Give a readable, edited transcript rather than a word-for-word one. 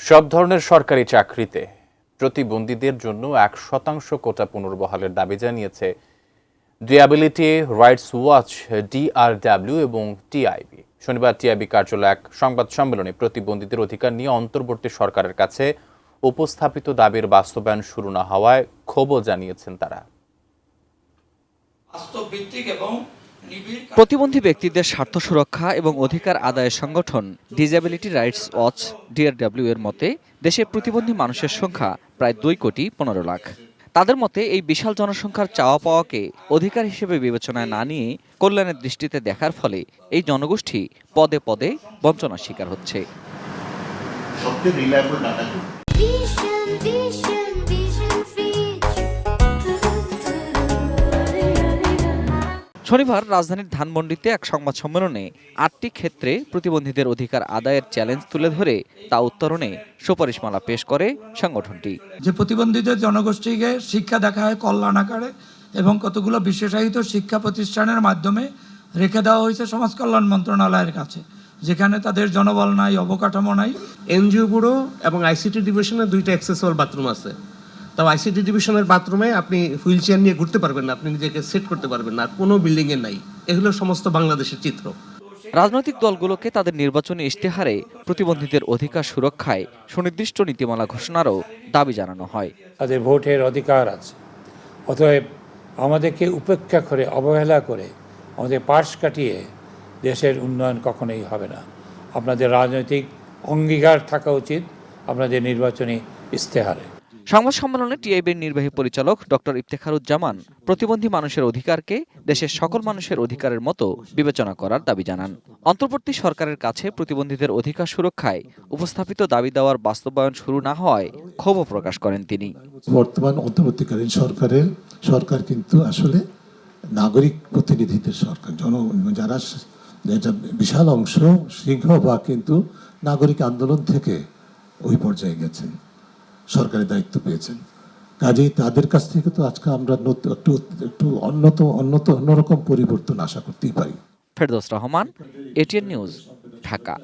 সব ধরনের সরকারি চাকরিতে প্রতিবন্ধীদের জন্য 1% কোটা পুনর্বহালের দাবি জানিয়েছে ডিসেবিলিটি রাইটস ওয়াচ, DRW এবং টিআইবি। শনিবার টিআইবি কার্যালয়ে এক সংবাদ সম্মেলনে প্রতিবন্ধীদের অধিকার নিয়ে অন্তর্বর্তী সরকারের কাছে উপস্থাপিত দাবির বাস্তবায়ন শুরু না হওয়ায় ক্ষোভও জানিয়েছেন তারা। প্রতিবন্ধী ব্যক্তিদের স্বার্থ সুরক্ষা এবং অধিকার আদায়ের সংগঠন ডিসেবিলিটি রাইটস ওয়াচ, DRW এর মতে দেশে প্রতিবন্ধী মানুষের সংখ্যা প্রায় 2,15 লাখ। তাদের মতে এই বিশাল জনসংখ্যার চাওয়া পাওয়াকে অধিকার হিসেবে বিবেচনায় না নিয়ে কল্যাণের দৃষ্টিতে দেখার ফলে এই জনগোষ্ঠী পদে পদে বঞ্চনার শিকার হচ্ছে। শনিবার রাজধানীর ধানমন্ডিতে এক সংবাদ সম্মেলনে 8টি ক্ষেত্রে প্রতিবন্ধীদের অধিকার আদায়ের চ্যালেঞ্জ তুলে ধরে তা উত্তরণে সুপারিশমালা পেশ করে সংগঠনটি। যে প্রতিবন্ধীদের জনগোষ্ঠীকে শিক্ষা দেখা হয় কল্যাণ আকারে এবং কতগুলো বিশেষায়িত শিক্ষা প্রতিষ্ঠানের মাধ্যমে রেখে দেওয়া হয়েছে সমাজ কল্যাণ মন্ত্রণালয়ের কাছে, যেখানে তাদের জনবল নাই, অবকাঠামো নাই। এনজিও ব্যুরো এবং আইসিটি ডিভিশনের 2টা অ্যাক্সেসিবল বাথরুম আছে। তাও আইসিটি ডিভিশনের বাথরুমে আপনি হুইল চেয়ার নিয়ে ঘুরতে পারবেন না, আপনি নিজেকে সেট করতে পারবেন না, আর কোনো বিল্ডিংয়ে নাই। এগুলো সমস্ত বাংলাদেশের চিত্র। রাজনৈতিক দলগুলোকে তাদের নির্বাচনী ইশতেহারে প্রতিবন্ধীদের অধিকার সুরক্ষায় সুনির্দিষ্ট নীতিমালা ঘোষণারও দাবি জানানো হয়। তাদের ভোটের অধিকার আছে, অতএব আমাদেরকে উপেক্ষা করে, অবহেলা করে, আমাদের পাশ কাটিয়ে দেশের উন্নয়ন কখনোই হবে না। আপনাদের রাজনৈতিক অঙ্গীকার থাকা উচিত আপনাদের নির্বাচনী ইশতেহারে। সংবাদ সম্মেলনে টিআইবির নির্বাহী পরিচালক ডক্টর ইফতেখারুজ্জামান প্রতিবন্ধী মানুষের অধিকারকে দেশের সকল মানুষের অধিকারের মতো বিবেচনা করার দাবি জানান। অন্তর্বর্তী সরকারের কাছে প্রতিবন্ধীদের অধিকার সুরক্ষায় উপস্থাপিত দাবি দেওয়ার বাস্তবায়ন শুরু না হওয়ায় ক্ষোভ প্রকাশ করেন তিনি। বর্তমান অন্তর্বর্তীকালীন সরকার কিন্তু আসলে নাগরিক প্রতিনিধিদের সরকার, যারা এটা বিশাল অংশ সিংহভাগ কিন্তু নাগরিক আন্দোলন থেকে ওই পর্যায়ে গেছেন, সরকারের দায়িত্ব পেয়েছেন। কাজেই তাদের কাছ থেকে তো আজকে আমরা একটু অন্যরকম পরিবর্তন আশা করতেই পারি। Ferdous Rahman, ATN news, Dhaka.